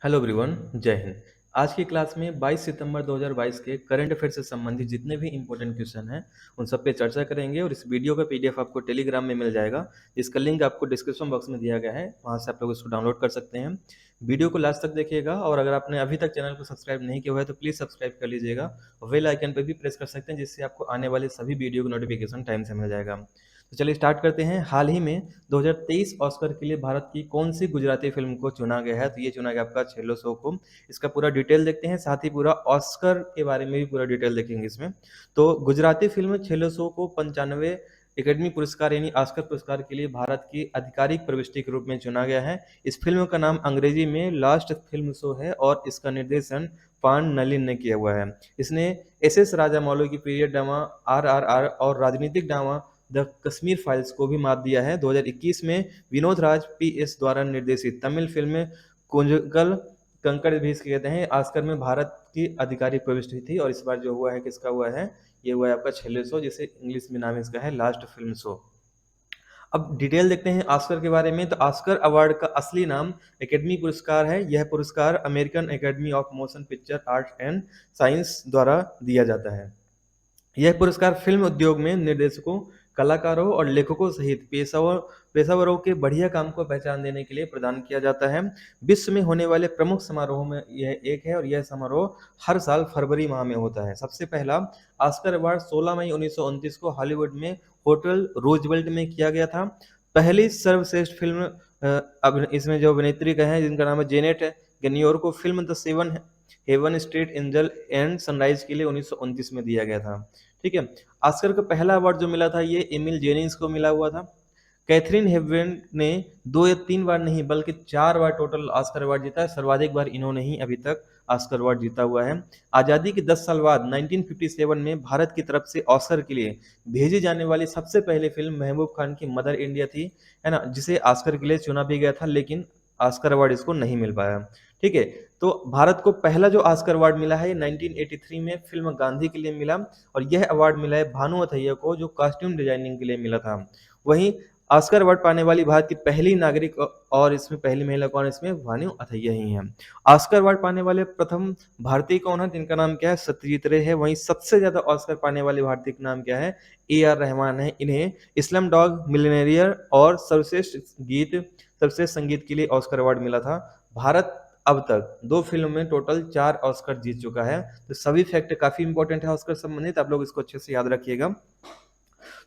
Hello everyone, जय हिंद। आज की क्लास में 22 सितंबर 2022 के करंट अफेयर से संबंधित जितने भी इंपॉर्टेंट क्वेश्चन हैं उन सब पे चर्चा करेंगे और इस वीडियो का पीडीएफ आपको टेलीग्राम में मिल जाएगा। इसका लिंक आपको डिस्क्रिप्शन बॉक्स में दिया गया है, वहां से आप लोग इसको डाउनलोड कर सकते हैं। वीडियो को लास्ट तक देखिएगा और अगर आपने अभी तक चैनल को सब्सक्राइब नहीं किया हुआ है तो प्लीज़ सब्सक्राइब कर लीजिएगा और बेल आइकन पर भी प्रेस कर सकते हैं, जिससे आपको आने वाले सभी वीडियो का नोटिफिकेशन टाइम से मिल जाएगा। तो चलिए स्टार्ट करते हैं। हाल ही में 2023 ऑस्कर के लिए भारत की कौन सी गुजराती फिल्म को चुना गया है? तो ये चुना गया आपका छेल्लो सो को। इसका पूरा डिटेल देखते हैं, साथ ही पूरा ऑस्कर के बारे में भी पूरा डिटेल देखेंगे इसमें। तो गुजराती फिल्म छेल्लो सो को 95वें एकेडमी पुरस्कार यानी ऑस्कर पुरस्कार के लिए भारत की आधिकारिक प्रविष्टि के रूप में चुना गया है। इस फिल्म का नाम अंग्रेजी में लास्ट फिल्म शो है और इसका निर्देशन पान नलिन ने किया हुआ है। इसने एस राजामौली की पीरियड ड्रामा RRR और राजनीतिक ड्रामा द कश्मीर फाइल्स को भी मात दिया है। 2021 में विनोद राज PS द्वारा निर्देशित तमिल फिल्म कुंजकल कंकड़ भी इसके कहते हैं ऑस्कर में भारत की आधिकारिक प्रविष्टि थी और इस बार जो हुआ है किसका हुआ है? ये हुआ है आपका छेल्लो शो, जिसे इंग्लिश में नाम इसका है लास्ट फिल्म शो। अब डिटेल देखते हैं ऑस्कर के बारे में। तो ऑस्कर अवार्ड का असली नाम एकेडमी पुरस्कार है। यह पुरस्कार American academy of motion picture art and science द्वारा दिया जाता है। यह पुरस्कार फिल्म उद्योग में निर्देशकों, कलाकारों और लेखकों सहित पेशेवरों के बढ़िया काम को पहचान देने के लिए प्रदान किया जाता है। विश्व में होने वाले प्रमुख समारोहों में यह एक है और यह समारोह हर साल फरवरी माह में होता है। सबसे पहला ऑस्कर अवार्ड 16 मई 1929 को हॉलीवुड में होटल रूजवेल्ट में किया गया था। पहली सर्वश्रेष्ठ फिल्म इसमें जो अभिनेत्री का है जिनका नाम है जेनेट गनियोर को film the seven heaven street angel and sunrise के लिए 1929 में दिया गया था। ठीक है। ऑस्कर का पहला अवार्ड जो मिला था ये एमिल जेनिंग्स को मिला हुआ था। कैथरीन हेगन ने 2 या 3 बार नहीं बल्कि 4 बार टोटल ऑस्कर अवार्ड जीता है। सर्वाधिक बार इन्होंने ही अभी तक ऑस्कर अवार्ड जीता हुआ है। आज़ादी के 10 साल बाद 1957 में भारत की तरफ से ऑस्कर के लिए भेजी जाने वाली सबसे पहली फिल्म महबूब खान की मदर इंडिया थी, है ना, जिसे ऑस्कर के लिए चुना भी गया था लेकिन ऑस्कर अवार्ड इसको नहीं मिल पाया। ठीक है। तो भारत को पहला जो ऑस्कर अवार्ड मिला है 1983 में फिल्म गांधी के लिए मिला और यह अवार्ड मिला है भानु अथैया को जो कॉस्ट्यूम डिजाइनिंग के लिए मिला था। वहीं ऑस्कर अवार्ड पाने वाली भारत की पहली नागरिक और इसमें पहली महिला कौन है? इसमें भानु अथैया ही है। ऑस्कर अवार्ड पाने वाले प्रथम भारतीय कौन है? जिनका नाम क्या है? सत्यजीत रे है। वहीं सबसे ज्यादा ऑस्कर पाने वाले भारतीय का नाम क्या है? AR रहमान है। इन्हें इस्लाम डॉग मिलियनेयर और सर्वश्रेष्ठ संगीत के लिए ऑस्कर अवार्ड मिला था। भारत अब तक 2 फिल्म में टोटल 4 ऑस्कर जीत चुका है। तो सभी फैक्ट काफी इंपॉर्टेंट है ऑस्कर संबंधित, आप लोग इसको अच्छे से याद रखिएगा।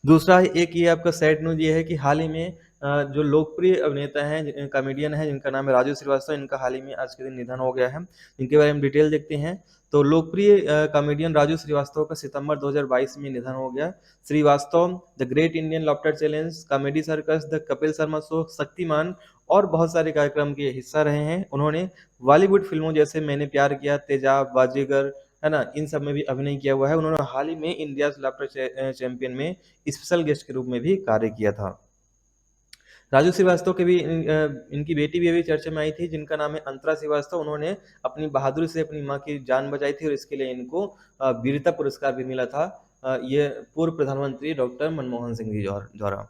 दूसरा एक ये आपका सैड न्यूज ये है कि हाल ही में जो लोकप्रिय अभिनेता हैं, कॉमेडियन हैं जिनका नाम है राजू श्रीवास्तव, इनका हाल ही में आज के दिन निधन हो गया है। इनके बारे में डिटेल देखते हैं। तो लोकप्रिय कॉमेडियन राजू श्रीवास्तव का सितंबर 2022 में निधन हो गया। Srivastava The Great Indian Laughter Challenge, Comedy Circus, The Kapil Sharma Show, Shaktimaan और बहुत सारे कार्यक्रम के हिस्सा रहे हैं। उन्होंने बॉलीवुड फिल्मों जैसे मैंने प्यार किया, तेजाब, बाजीगर, है ना, इन सब में भी अभिनय किया हुआ है। उन्होंने हाल ही में इंडिया लाफ्टर चैंपियन में स्पेशल गेस्ट के रूप में भी कार्य किया था। राजू श्रीवास्तव के भी इनकी बेटी भी अभी चर्चा में आई थी जिनका नाम है अंतरा श्रीवास्तव। उन्होंने अपनी बहादुरी से अपनी माँ की जान बचाई थी और इसके लिए इनको वीरता पुरस्कार भी मिला था। ये पूर्व प्रधानमंत्री डॉक्टर मनमोहन सिंह जी द्वारा।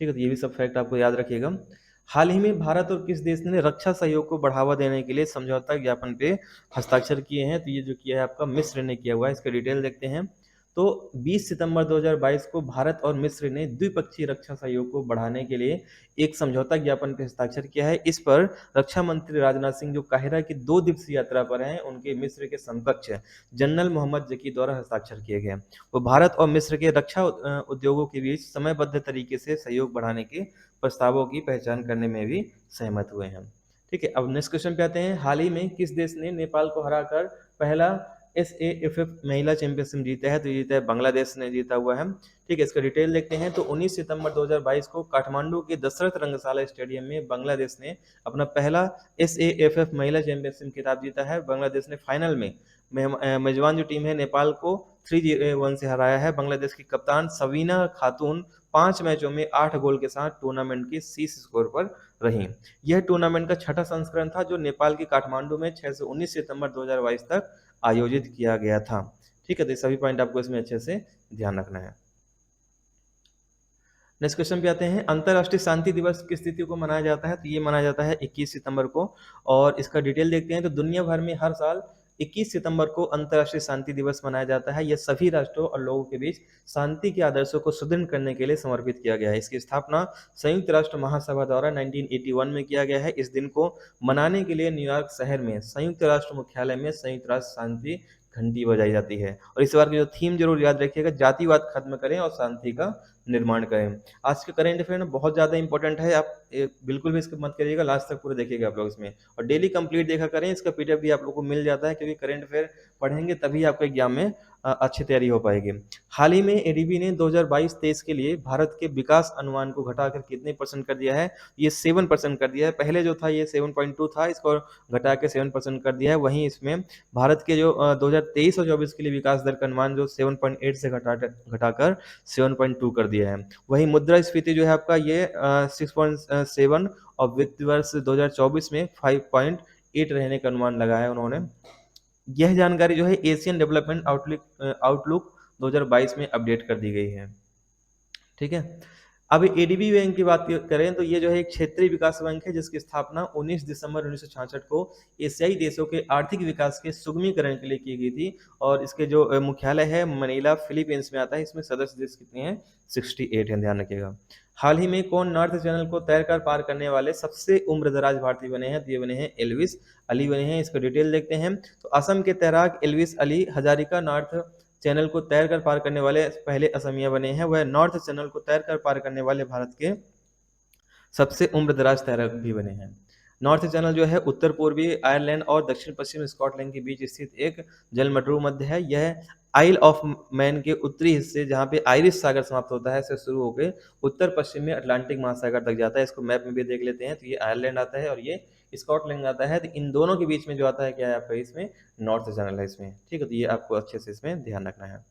ठीक है। तो ये भी सब फैक्ट आपको याद रखिएगा। हाल ही में भारत और किस देश ने रक्षा सहयोग को बढ़ावा देने के लिए समझौता ज्ञापन पे हस्ताक्षर किए हैं? तो ये जो किया है आपका मिस्र ने किया हुआ है। इसका डिटेल देखते हैं। तो 20 सितंबर 2022 को भारत और मिस्र ने द्विपक्षीय रक्षा सहयोग को बढ़ाने के लिए एक समझौता ज्ञापन पर हस्ताक्षर किया है। इस पर रक्षा मंत्री राजनाथ सिंह जो काहिरा की 2 दिवसीय यात्रा पर हैं, उनके मिस्र के समकक्ष जनरल मोहम्मद जकी द्वारा हस्ताक्षर किए गए। वो भारत और मिस्र के रक्षा उद्योगों के बीच समयबद्ध तरीके से सहयोग बढ़ाने के प्रस्तावों की पहचान करने में भी सहमत हुए हैं। ठीक है। अब नेक्स्ट क्वेश्चन पे आते हैं। हाल ही में किस देश ने नेपाल को हराकर पहला SAFF महिला चैंपियनशिप जीता है? तो जीता है बांग्लादेश ने जीता हुआ है। ठीक है। इसका डिटेल देखते हैं। तो 19 सितंबर 2022 को काठमांडू के दशरथ रंगशाला स्टेडियम में बांग्लादेश ने अपना पहला SAFF महिला चैंपियनशिप खिताब जीता है। बांग्लादेश ने फाइनल में मेजबान जो टीम है नेपाल को 3-1 से हराया है। बांग्लादेश की कप्तान सवीना खातून 5 मैचों में 8 गोल के साथ टूर्नामेंट के शीर्ष स्कोर पर रही। यह टूर्नामेंट का छठा संस्करण था जो नेपाल के काठमांडू में 6 से 19 सितंबर 2022 तक आयोजित किया गया था। ठीक है। तो सभी पॉइंट आपको इसमें अच्छे से ध्यान रखना है। नेक्स्ट क्वेश्चन पे आते हैं, अंतर्राष्ट्रीय शांति दिवस किस तिथि को मनाया जाता है? तो ये मनाया जाता है 21 सितंबर को। और इसका डिटेल देखते हैं तो दुनिया भर में हर साल 21 सितंबर को अंतर्राष्ट्रीय शांति दिवस मनाया जाता है। यह सभी राष्ट्रों और लोगों के बीच शांति के आदर्शों को सुदृढ़ करने के लिए समर्पित किया गया है। इसकी स्थापना संयुक्त राष्ट्र महासभा द्वारा 1981 में किया गया है। इस दिन को मनाने के लिए न्यूयॉर्क शहर में संयुक्त राष्ट्र मुख्यालय में संयुक्त राष्ट्र शांति घंटी बजाई जाती है। और इस बार की जो थीम जरूर याद रखिएगा, जातिवाद खत्म करें और शांति का निर्माण करें। आज के करंट अफेयर में बहुत ज़्यादा इंपॉर्टेंट है, आप बिल्कुल भी इसको मत करिएगा, लास्ट तक पूरे देखिएगा आप लोग इसमें। और डेली कंप्लीट देखा करें, इसका पीडीएफ भी आप लोग को मिल जाता है, क्योंकि करंट अफेयर पढ़ेंगे तभी आपके एग्जाम में अच्छी तैयारी हो पाएगी। हाल ही में एडीबी ने 2022-23 के लिए भारत के विकास अनुमान को घटाकर कितने % कर दिया है? ये 7% कर दिया है। पहले जो था ये 7.2 था, इसको घटा के 7% कर दिया है। वहीं इसमें भारत के जो 2023 और 24 के लिए विकास दर का अनुमान जो 7.8 से घटाकर 7.2 कर दिया है। वहीं मुद्रास्फीति जो है आपका ये 6.7 और वित्त वर्ष 2024 में 5.8 रहने का अनुमान लगाया है उन्होंने। यह जानकारी जो है एशियन डेवलपमेंट आउटलुक 2022 में अपडेट कर दी गई है। ठीक है, अब एडीबी बैंक की बात करें तो ये जो है एक क्षेत्रीय विकास बैंक है, जिसकी स्थापना 19 दिसंबर 1966 को एशियाई देशों के आर्थिक विकास के सुगमीकरण के लिए की गई थी। और इसके जो मुख्यालय है मनीला फिलीपींस में आता है। इसमें सदस्य देश कितने हैं? 68 हैं, ध्यान रखिएगा। हाल ही में कौन नॉर्थ चैनल को तैरकर पार करने वाले सबसे उम्रदराज भारतीय बने हैं? तो ये बने हैं एल्विस अली बने हैं। इसका डिटेल देखते हैं तो असम के तैराक Elvis Ali Hazarika north channel को तैरकर पार करने वाले पहले असमिया बने हैं। वह नॉर्थ चैनल को तैरकर पार करने वाले भारत के सबसे उम्रदराज तैराक भी बने हैं। नॉर्थ चैनल जो है उत्तर पूर्वी आयरलैंड और दक्षिण पश्चिम स्कॉटलैंड के बीच स्थित एक जलमड्रू मध्य है। यह आइल ऑफ मैन के उत्तरी हिस्से, जहाँ पे आयरिश सागर समाप्त होता है, से शुरू होकर उत्तर पश्चिम में अटलांटिक महासागर तक जाता है। इसको मैप में भी देख लेते हैं तो ये आयरलैंड आता है और ये स्कॉटलैंड आता है। तो इन दोनों के बीच में जो आता है क्या है आपका, इसमें नॉर्थ चैनल है इसमें। ठीक है, तो ये आपको अच्छे से इसमें ध्यान रखना है।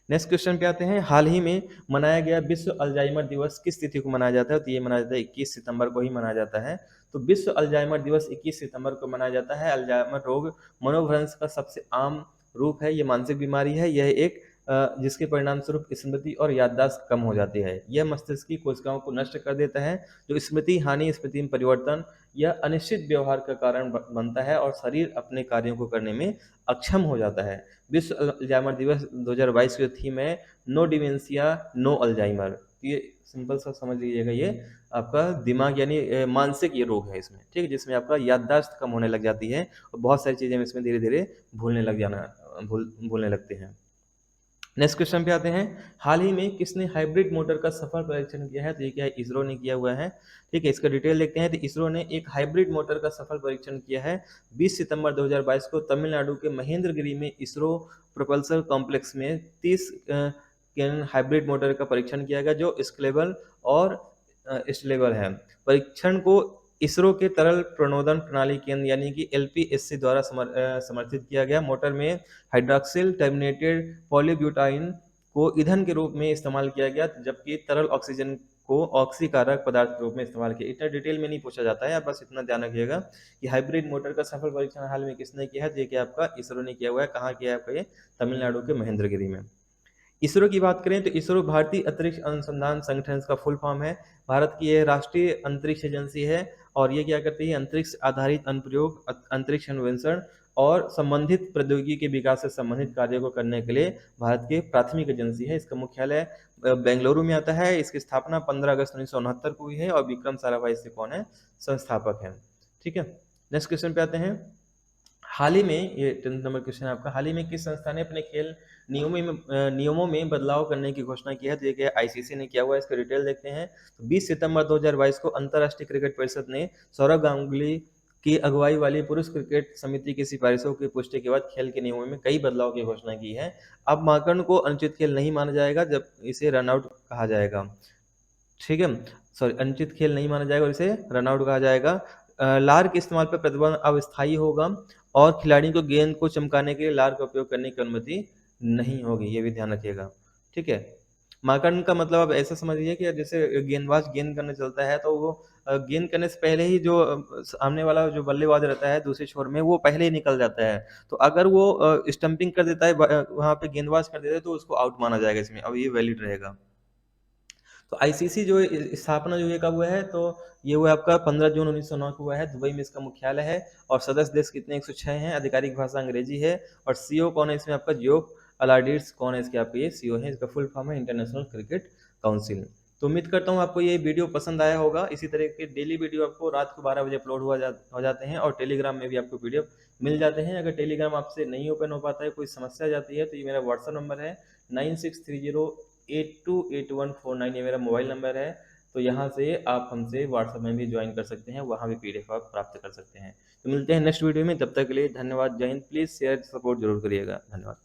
नेक्स्ट क्वेश्चन पे आते हैं, हाल ही में मनाया गया विश्व अल्जाइमर दिवस किस तिथि को मनाया जाता है? तो ये मनाया जाता है 21 सितंबर को ही मनाया जाता है। तो विश्व अल्जाइमर दिवस 21 सितंबर को मनाया जाता है। अल्जाइमर रोग मनोभ्रंश का सबसे आम रूप है। ये मानसिक बीमारी है। यह एक जिसके परिणाम स्वरूप स्मृति और याददाश्त कम हो जाती है। यह मस्तिष्क की कोशिकाओं को नष्ट कर देता है, जो स्मृति हानि, स्मृति में परिवर्तन या अनिश्चित व्यवहार का कारण बनता है और शरीर अपने कार्यों को करने में अक्षम हो जाता है। विश्व अल्जाइमर दिवस 2022 की थीम है नो डिमेंशिया नो अल्जाइमर। ये सिंपल सा समझ लीजिएगा, ये आपका दिमाग यानी मानसिक ये रोग है इसमें। ठीक है, जिसमें आपका याददाश्त कम होने लग जाती है और बहुत सारी चीज़ें इसमें धीरे धीरे भूलने लगते हैं। नेक्स्ट क्वेश्चन पे आते हैं, हाल ही में किसने हाइब्रिड मोटर का सफल परीक्षण किया है? तो ये क्या है, इसरो ने किया हुआ है। ठीक है, इसका डिटेल देखते हैं तो इसरो ने एक हाइब्रिड मोटर का सफल परीक्षण किया है। 20 सितंबर 2022 को तमिलनाडु के महेंद्रगिरी में इसरो प्रोपल्सर कॉम्प्लेक्स में 30 हाइब्रिड मोटर का परीक्षण किया गया, जो स्केलेबल और स्टेबल है। परीक्षण को इसरो के तरल प्रणोदन प्रणाली केंद्र यानी कि एलपीएससी द्वारा समर्थित किया गया। मोटर में हाइड्रॉक्सिल टर्मिनेटेड पॉलीब्यूटाइन को ईंधन के रूप में इस्तेमाल किया गया, जबकि तरल ऑक्सीजन को ऑक्सीकारक पदार्थ के रूप में इस्तेमाल किया। इतना डिटेल में नहीं पूछा जाता है, आप बस इतना ध्यान रखिएगा कि हाइब्रिड मोटर का सफल परीक्षण हाल में किसने किया है? देखिए आपका इसरो ने किया हुआ है। कहाँ किया है आपका? ये तमिलनाडु के महेंद्रगिरी में। इसरो की बात करें तो इसरो भारतीय अंतरिक्ष अनुसंधान संगठन का फुल फॉर्म है। भारत की यह राष्ट्रीय अंतरिक्ष एजेंसी है और ये क्या करती है? अंतरिक्ष आधारित अनुप्रयोग, अंतरिक्ष अन्वेषण और संबंधित प्रौद्योगिकी के विकास से संबंधित कार्यों को करने के लिए भारत की प्राथमिक एजेंसी है। इसका मुख्यालय बेंगलुरु में आता है। इसकी स्थापना 15 अगस्त 1969 को हुई है और विक्रम साराभाई से कौन है? संस्थापक है। ठीक है, नेक्स्ट क्वेश्चन पे आते हैं, हाल ही में, ये 10 नंबर क्वेश्चन है आपका, हाल ही में किस संस्था ने अपने खेल नियमों में बदलाव करने की घोषणा की है? तो ये आईसीसी ने किया हुआ है। इसका डिटेल देखते हैं तो 20 सितंबर 2022 को अंतर्राष्ट्रीय क्रिकेट परिषद ने सौरव गांगुली की अगुवाई वाली पुरुष क्रिकेट समिति की सिफारिशों की पुष्टि के बाद खेल के नियमों में कई बदलाव की घोषणा की है। अब माकन को अनुचित खेल नहीं माना जाएगा जब इसे रनआउट कहा जाएगा। ठीक है, सॉरी, अनुचित खेल नहीं माना जाएगा और इसे रनआउट कहा जाएगा। लार के इस्तेमाल पर प्रतिबंध अब स्थायी होगा और खिलाड़ी को गेंद को चमकाने के लिए लार का उपयोग करने की अनुमति नहीं होगी, ये भी ध्यान रखिएगा। ठीक है, माकन का मतलब आप ऐसा समझ लीजिए कि जैसे गेंदबाज गेंद करने चलता है तो वो गेंद करने से पहले ही जो सामने वाला जो बल्लेबाज रहता है दूसरे छोर में, वो पहले ही निकल जाता है। तो अगर वो स्टंपिंग कर देता है, वहां पे गेंदबाज कर देता है, तो उसको आउट माना जाएगा इसमें। अब ये वैलिड रहेगा। तो आईसीसी जो स्थापना जो ये कब हुआ है, तो ये हुआ आपका 15 जून 1909 को हुआ है। दुबई में इसका मुख्यालय है और सदस्य देश कितने 106 हैं। आधिकारिक भाषा अंग्रेजी है और सीईओ कौन है इसमें आपका, जियोफ अलार्डिस कौन है इसके आपके ये सीईओ है। इसका फुल फॉर्म है इंटरनेशनल क्रिकेट काउंसिल। तो उम्मीद करता हूँ आपको ये वीडियो पसंद आया होगा। इसी तरह के डेली वीडियो आपको रात को 12 बजे अपलोड हो जाते हैं और टेलीग्राम में भी आपको पीडीएफ मिल जाते हैं। अगर टेलीग्राम आपसे नहीं ओपन हो पाता है, कोई समस्या आ जाती है, तो ये मेरा व्हाट्सअप नंबर है 9630828149, ये मेरा मोबाइल नंबर है। तो यहाँ से आप हमसे व्हाट्सएप में भी ज्वाइन कर सकते हैं, वहाँ भी पीडीएफ आप प्राप्त कर सकते हैं। तो मिलते हैं नेक्स्ट वीडियो में, तब तक के लिए धन्यवाद। जय हिंद। प्लीज़ शेयर सपोर्ट जरूर करिएगा। धन्यवाद।